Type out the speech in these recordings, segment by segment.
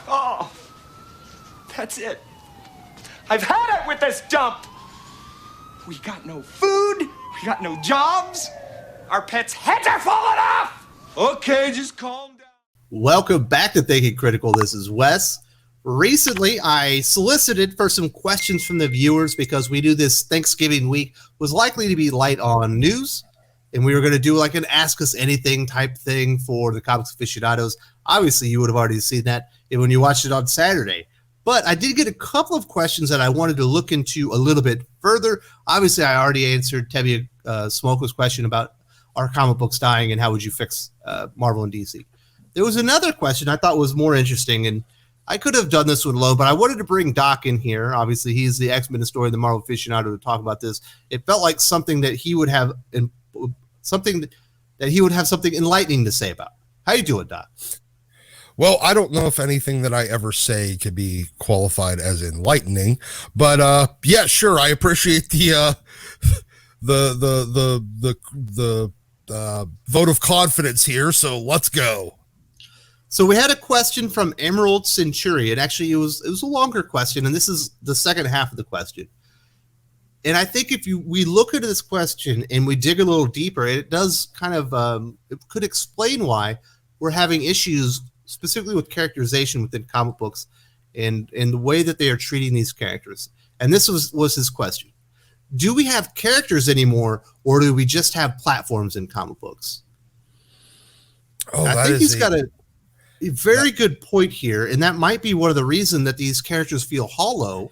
Oh, that's it. I've had it with this dump. We got no food. We got no jobs. Our pets' heads are falling off. Okay, just calm down. Welcome back to Thinking Critical. This is Wes. Recently, I solicited for some questions from the viewers because we knew this Thanksgiving week was likely to be light on news, and we were going to do like an Ask Us Anything type thing for the comics aficionados. Obviously, you would have already seen that when you watched it on Saturday. But I did get a couple of questions that I wanted to look into a little bit further. Obviously, I already answered Tevye Smoker's question about our comic books dying and how would you fix Marvel and DC. There was another question I thought was more interesting, and I could have done this with Lo, but I wanted to bring Doc in here. Obviously, he's the X-Men historian, the Marvel aficionado, to talk about this. It felt like something that he would have something enlightening to say about. How you doing, Doc? Well, I don't know if anything that I ever say could be qualified as enlightening, but yeah, sure. I appreciate the vote of confidence here. So let's go. So we had a question from Emerald Centurion. Actually, it was a longer question, and this is the second half of the question. And I think if we look at this question and we dig a little deeper, it does kind of it could explain why we're having issues specifically with characterization within comic books and the way that they are treating these characters. And this was his question. Do we have characters anymore, or do we just have platforms in comic books? Oh, I think he's got a very good point here, and that might be one of the reasons that these characters feel hollow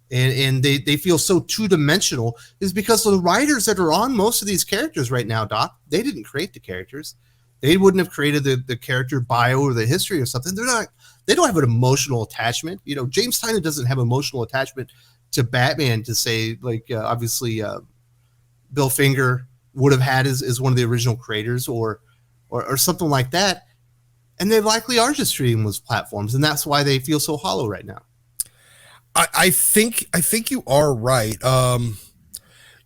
and they feel so two-dimensional is because the writers that are on most of these characters right now, Doc, they didn't create the characters. They wouldn't have created the character bio or the history or something. They don't have an emotional attachment. You know, James Tynion doesn't have emotional attachment to Batman to say, like, obviously Bill Finger would have had as one of the original creators or something like that. And they likely are just treating them as platforms, and that's why they feel so hollow right now. I think you are right. You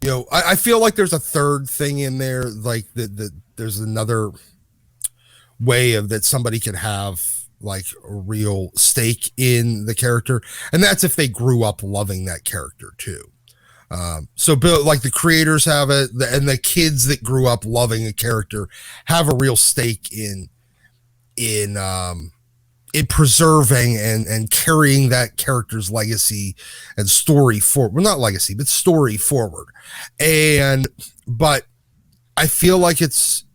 know, I feel like there's a third thing in there, like that there's another way of that somebody can have like a real stake in the character, and that's if they grew up loving that character too. So Bill, like the creators have it, and the kids that grew up loving a character have a real stake in preserving and carrying that character's legacy and story forward. Well, not legacy, but story forward. But I feel like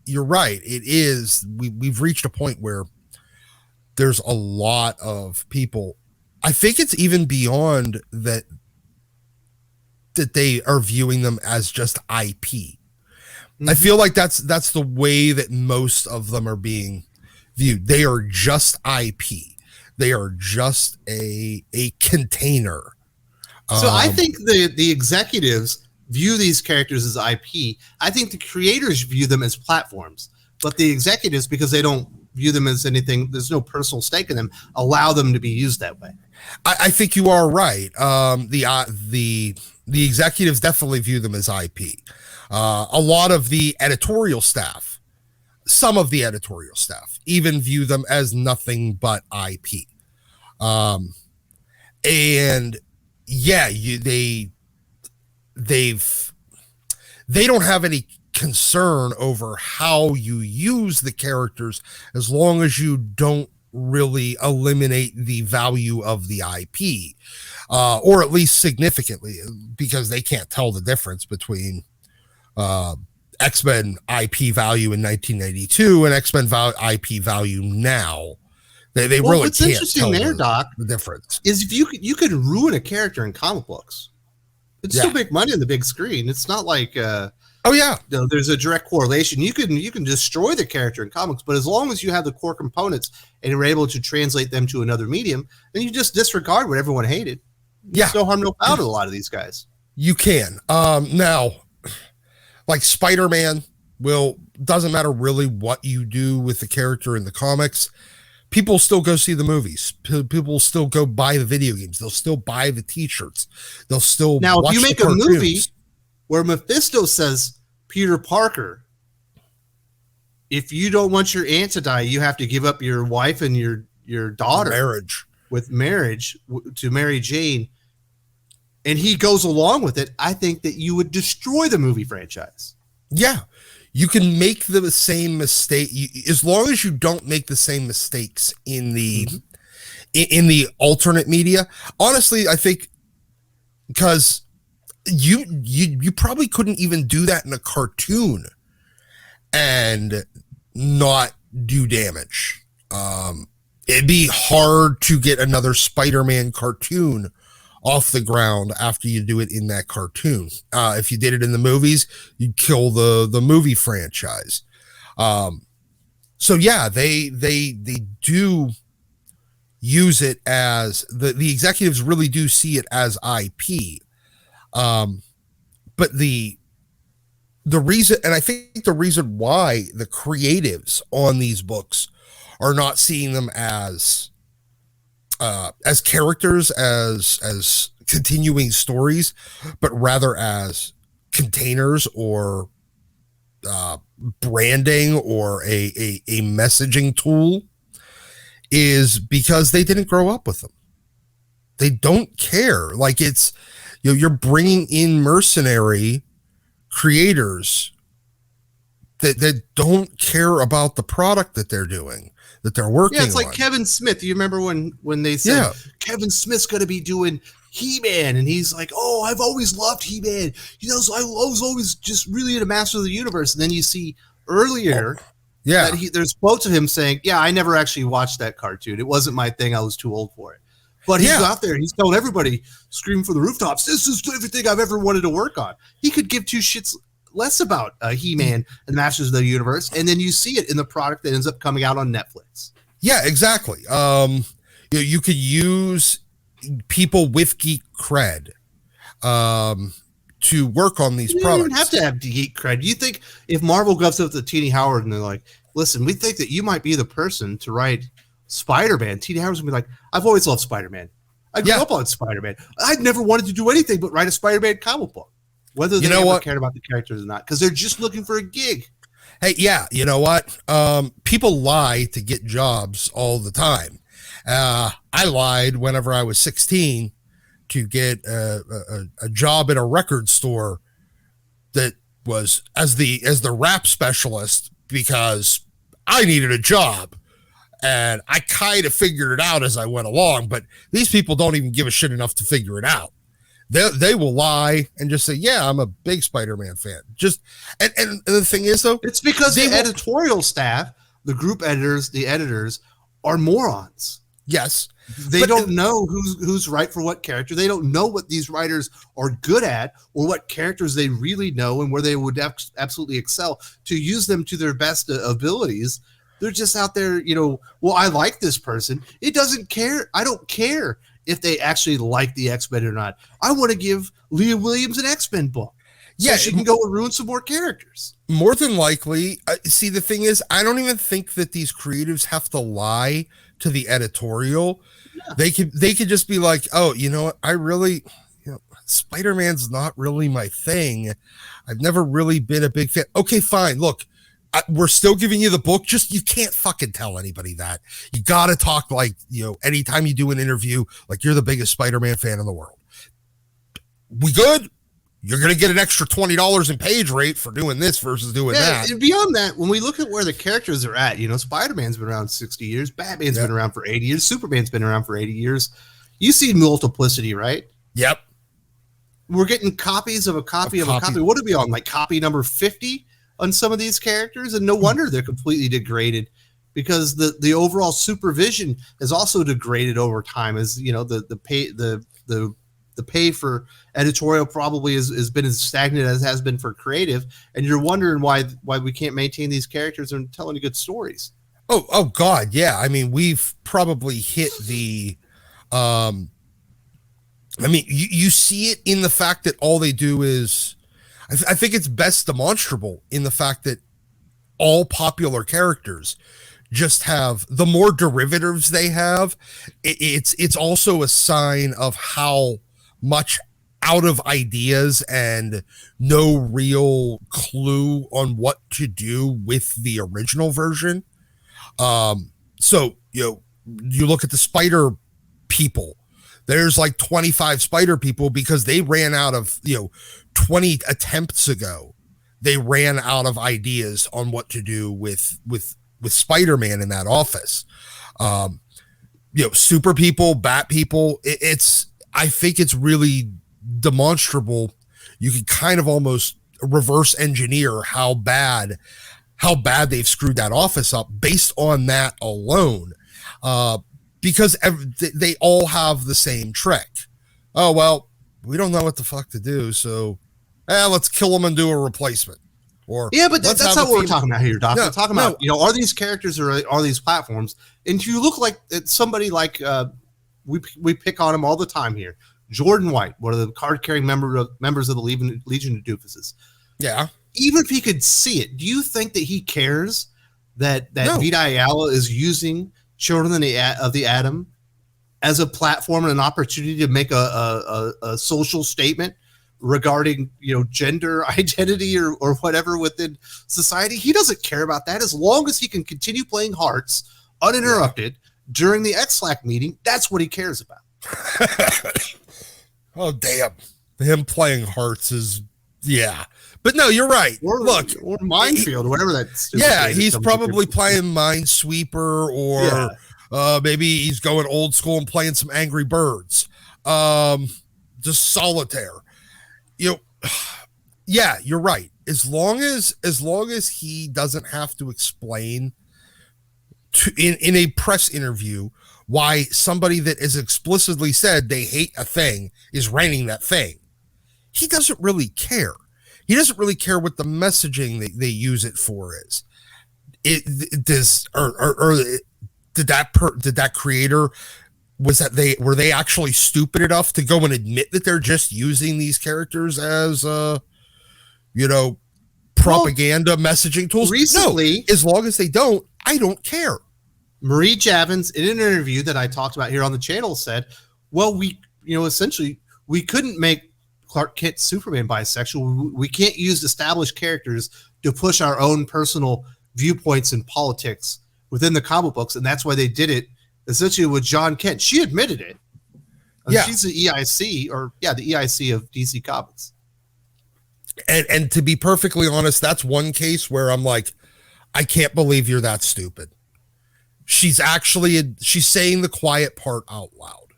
you're right. It is, we've reached a point where there's a lot of people. I think it's even beyond that they are viewing them as just IP. Mm-hmm. I feel like that's the way that most of them are being viewed. They are just IP. They are just a container. So I think the executives view these characters as IP. I think the creators view them as platforms, but the executives, because they don't view them as anything, there's no personal stake in them, allow them to be used that way. I think you are right. The executives definitely view them as IP. A lot of the editorial staff, some of the editorial staff even view them as nothing but IP. And yeah, they don't have any concern over how you use the characters as long as you don't really eliminate the value of the IP, or at least significantly, because they can't tell the difference between X-Men IP value in 1982 and X-Men IP value now. They really what's can't interesting tell there, Doc, the difference. Is if you could ruin a character in comic books, it'd still make money on the big screen. It's not like there's a direct correlation. You can destroy the character in comics, but as long as you have the core components and you're able to translate them to another medium, then you just disregard what everyone hated. There's no harm, no foul to a lot of these guys. You can. Now, like Spider-Man doesn't matter really what you do with the character in the comics. People still go see the movies. People still go buy the video games. They'll still buy the t-shirts. They'll still now, watch if you make the a cartoons. movie where Mephisto says, Peter Parker, if you don't want your aunt to die, you have to give up your wife and your your daughter with marriage to Mary Jane, and he goes along with it, I think that you would destroy the movie franchise. Yeah. You can make the same mistake as long as you don't make the same mistakes in the in the alternate media. Honestly, I think because you probably couldn't even do that in a cartoon and not do damage. It'd be hard to get another Spider-Man cartoon off the ground after you do it in that cartoon. If you did it in the movies, you'd kill the movie franchise. So yeah, they do use it as the executives really do see it as IP. But the reason, and I think the reason why the creatives on these books are not seeing them as characters, as continuing stories, but rather as containers or branding or a messaging tool, is because they didn't grow up with them. They don't care. Like, it's, you're bringing in mercenary creators that don't care about the product that they're doing, that they're working on. Yeah, it's like Kevin Smith. You remember when they said Kevin Smith's going to be doing He-Man, and he's like, oh, I've always loved He-Man. So I was always just really into Master of the Universe. And then you see earlier that there's quotes of him saying, yeah, I never actually watched that cartoon. It wasn't my thing. I was too old for it. But he's out there. He's telling everybody, screaming from the rooftops, this is everything I've ever wanted to work on. He could give two shits less about He-Man and Masters of the Universe, and then you see it in the product that ends up coming out on Netflix. Yeah, exactly. You could use people with geek cred to work on these products. You don't have to have geek cred. You think if Marvel goes up to Teeny Howard and they're like, listen, we think that you might be the person to write Spider-Man, Teeny Howard's gonna be like, I've always loved Spider-Man. I grew up on Spider-Man. I'd never wanted to do anything but write a Spider-Man comic book. Whether they ever cared about the characters or not, because they're just looking for a gig. Hey, yeah, you know what? People lie to get jobs all the time. I lied whenever I was 16 to get a job at a record store that was as the rap specialist because I needed a job. And I kind of figured it out as I went along, but these people don't even give a shit enough to figure it out. They will lie and just say, yeah, I'm a big Spider-Man fan. And the thing is, though, it's because the editorial staff, the group editors, the editors are morons. Yes. They don't know who's right for what character. They don't know what these writers are good at or what characters they really know and where they would absolutely excel to use them to their best abilities. They're just out there, well, I like this person. It doesn't care. I don't care if they actually like the X-Men or not. I want to give Leah Williams an X-Men book. So she can go and ruin some more characters. More than likely. See, the thing is, I don't even think that these creatives have to lie to the editorial. Yeah. They could just be like, oh, you know what? I really, Spider-Man's not really my thing. I've never really been a big fan. Okay, fine. Look, we're still giving you the book. Just, you can't fucking tell anybody that. You got to talk like, anytime you do an interview, like you're the biggest Spider-Man fan in the world. We good? You're going to get an extra $20 in page rate for doing this versus doing that. And beyond that, when we look at where the characters are at, Spider-Man's been around 60 years. Batman's been around for 80 years. Superman's been around for 80 years. You see multiplicity, right? Yep. We're getting copies of a copy of a copy. What are we on? Like copy number 50? On some of these characters, and no wonder they're completely degraded because the overall supervision has also degraded over time. As the pay for editorial probably has been as stagnant as has been for creative, and you're wondering why we can't maintain these characters and tell any good stories. Oh God, yeah. I mean, we've probably hit the. You see it in the fact that all they do is. I think it's best demonstrable in the fact that all popular characters just have, the more derivatives they have, it's also a sign of how much out of ideas and no real clue on what to do with the original version. So, you look at the spider people, there's like 25 spider people because they ran out of, 20 attempts ago. They ran out of ideas on what to do with Spider-Man in that office. Super people, bat people. I think it's really demonstrable. You can kind of almost reverse engineer how bad they've screwed that office up based on that alone. Because they all have the same trick. Oh, well, we don't know what the fuck to do, so let's kill them and do a replacement. Or yeah, but that's not what we're talking about here, Doc. No, we're talking about, are these characters or are these platforms? And if you look like somebody like we pick on him all the time here, Jordan White, one of the card-carrying members of the Legion of Doofuses. Yeah. Even if he could see it, do you think that he cares that No. Vida Allah is using Children of the Atom as a platform and an opportunity to make a social statement regarding gender identity or whatever within society? He doesn't care about that as long as he can continue playing Hearts uninterrupted during the X-Lack meeting. That's what he cares about. Oh damn, him playing Hearts is but no, you're right. Or Minefield, whatever that. He's probably playing Minesweeper, or maybe he's going old school and playing some Angry Birds, just solitaire. You're right. As long as he doesn't have to explain in a press interview why somebody that is explicitly said they hate a thing is running that thing, he doesn't really care. He doesn't really care what the messaging they use it for is. Did that creator, were they actually stupid enough to go and admit that they're just using these characters as propaganda messaging tools? Recently, no, as long as they don't, I don't care. Marie Javins, in an interview that I talked about here on the channel, said, well, essentially we couldn't make Clark Kent Superman bisexual. We can't use established characters to push our own personal viewpoints and politics within the comic books, and that's why they did it essentially with John Kent. She admitted it. She's the EIC, the EIC of DC Comics. And to be perfectly honest, that's one case where I'm like, I can't believe you're that stupid. She's saying the quiet part out loud.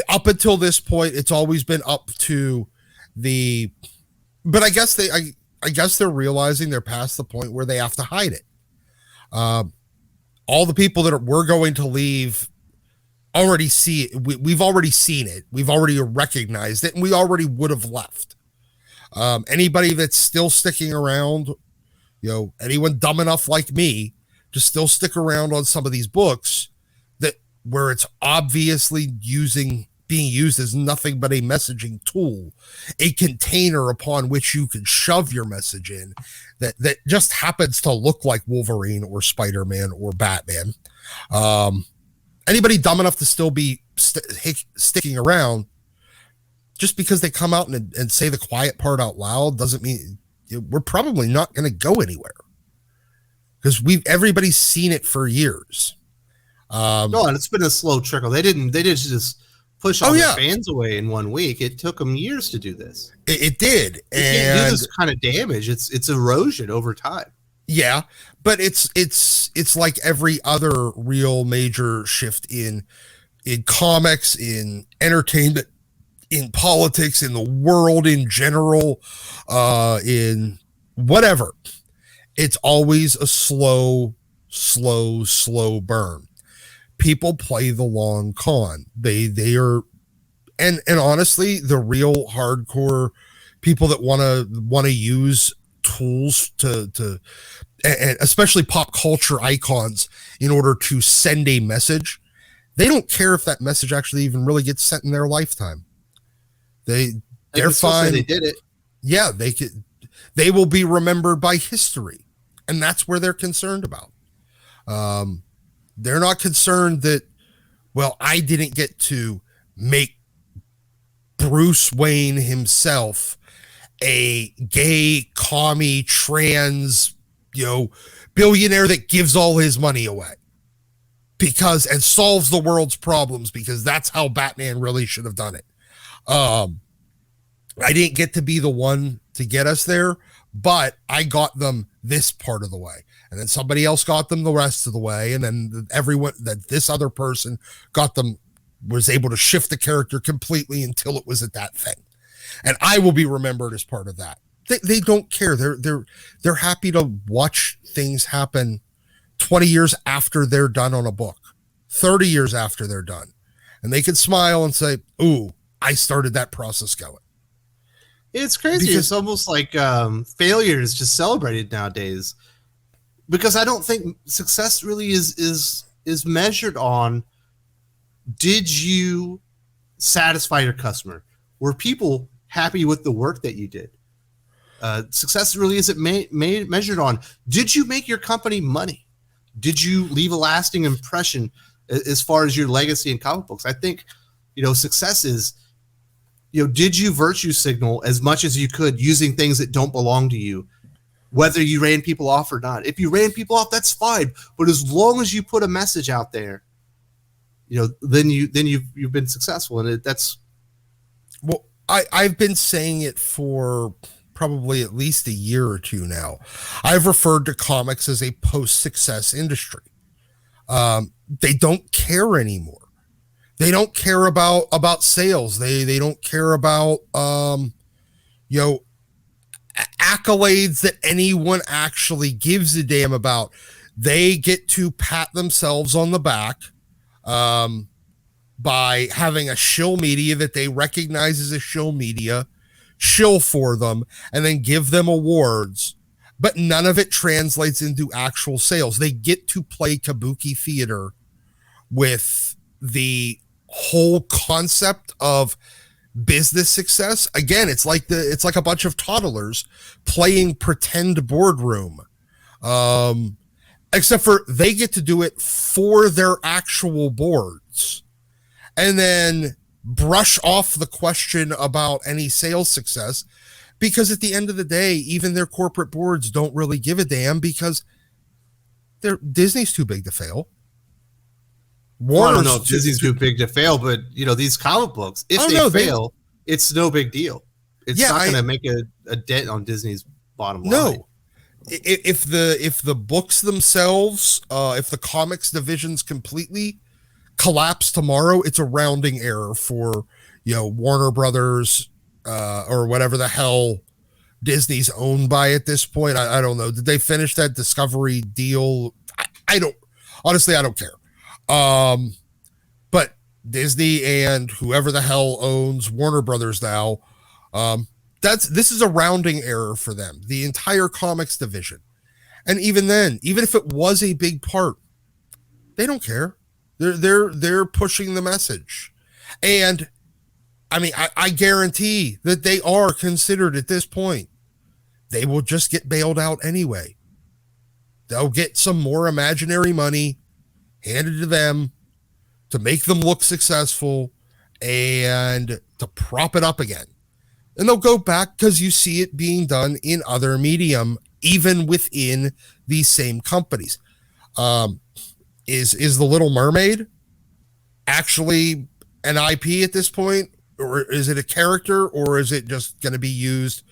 Up until this point, it's always been up to but I guess they're realizing they're past the point where they have to hide it. All the people that we're going to leave already see it. We've already seen it. We've already recognized it, and we already would have left. Anybody that's still sticking around, anyone dumb enough like me to still stick around on some of these books where it's obviously being used as nothing but a messaging tool, a container upon which you can shove your message in that just happens to look like Wolverine or Spider-Man or Batman. Anybody dumb enough to still be sticking around, just because they come out and say the quiet part out loud doesn't mean we're probably not going to go anywhere, because everybody's seen it for years. No, and it's been a slow trickle. They didn't just push all their fans away in 1 week. It took them years to do this. It did. You can't do this kind of damage. It's erosion over time. Yeah, but it's like every other real major shift in comics, in entertainment, in politics, in the world in general, in whatever. It's always a slow burn. People play the long con. They are, and honestly, the real hardcore people that want to use tools to and especially pop culture icons in order to send a message, they don't care if that message actually even really gets sent in their lifetime. They're fine. They did it. Yeah, they will be remembered by history, and that's where they're concerned about. They're not concerned that, well, I didn't get to make Bruce Wayne himself a gay, commie, trans, billionaire that gives all his money away. and solves the world's problems, because that's how Batman really should have done it. I didn't get to be the one to get us there, but I got them this part of the way, and then somebody else got them the rest of the way, and then this other person got them, was able to shift the character completely until it was at that thing. And I will be remembered as part of that. They don't care. They're happy to watch things happen 20 years after they're done on a book, 30 years after they're done. And they can smile and say, ooh, I started that process going. It's crazy. Because it's almost like failure is just celebrated nowadays, because I don't think success really is measured on, did you satisfy your customer? Were people happy with the work that you did? Success really isn't measured on, did you make your company money? Did you leave a lasting impression as far as your legacy in comic books? I think, success is, did you virtue signal as much as you could using things that don't belong to you, whether you ran people off or not? If you ran people off, that's fine. But as long as you put a message out there, then you've been successful. And that's, well, I've been saying it for probably at least a year or two now. I've referred to comics as a post-success industry. They don't care anymore. They don't care about sales. They don't care about accolades that anyone actually gives a damn about. They get to pat themselves on the back by having a shill media that they recognize as a shill media, shill for them, and then give them awards, but none of it translates into actual sales. They get to play kabuki theater with the whole concept of business success. Again, it's like a bunch of toddlers playing pretend boardroom, except for they get to do it for their actual boards, and then brush off the question about any sales success, because at the end of the day, even their corporate boards don't really give a damn, because Disney's too big to fail. Well, I don't know if Disney's too big to fail, but these comic books, if they fail, it's no big deal. It's not going to make a dent on Disney's bottom line. No, if the books themselves, if the comics divisions completely collapse tomorrow, it's a rounding error for Warner Brothers or whatever the hell Disney's owned by at this point. I don't know. Did they finish that Discovery deal? I don't care. But Disney and whoever the hell owns Warner Brothers now, this is a rounding error for them, the entire comics division. And even then, even if it was a big part, they don't care. They're pushing the message. And I mean, I guarantee that they are considered at this point. They will just get bailed out anyway. They'll get some more imaginary money handed to them to make them look successful and to prop it up again. And they'll go back, because you see it being done in other medium, even within these same companies. Is The Little Mermaid actually an IP at this point, or is it a character, or is it just going to be used,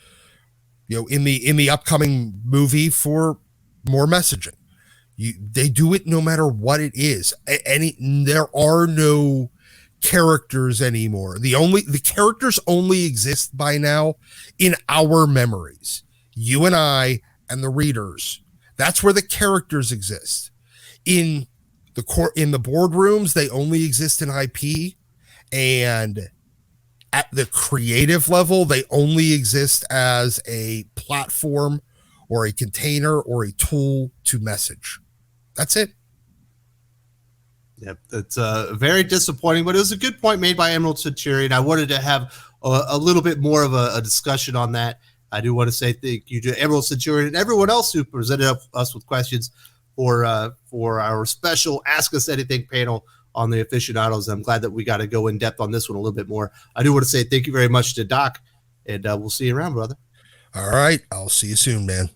in the upcoming movie for more messaging? They do it no matter what it is. There are no characters anymore. The characters only exist by now in our memories, you and I and the readers. That's where the characters exist. In the boardrooms, they only exist in IP, and at the creative level, they only exist as a platform or a container or a tool to message. That's it. Yep, that's very disappointing, but it was a good point made by Emerald Centurion. I wanted to have a little bit more of a discussion on that. I do want to say thank you to Emerald Centurion and everyone else who presented us with questions for our special Ask Us Anything panel on the aficionados. I'm glad that we got to go in depth on this one a little bit more. I do want to say thank you very much to Doc, and we'll see you around, brother. All right. I'll see you soon, man.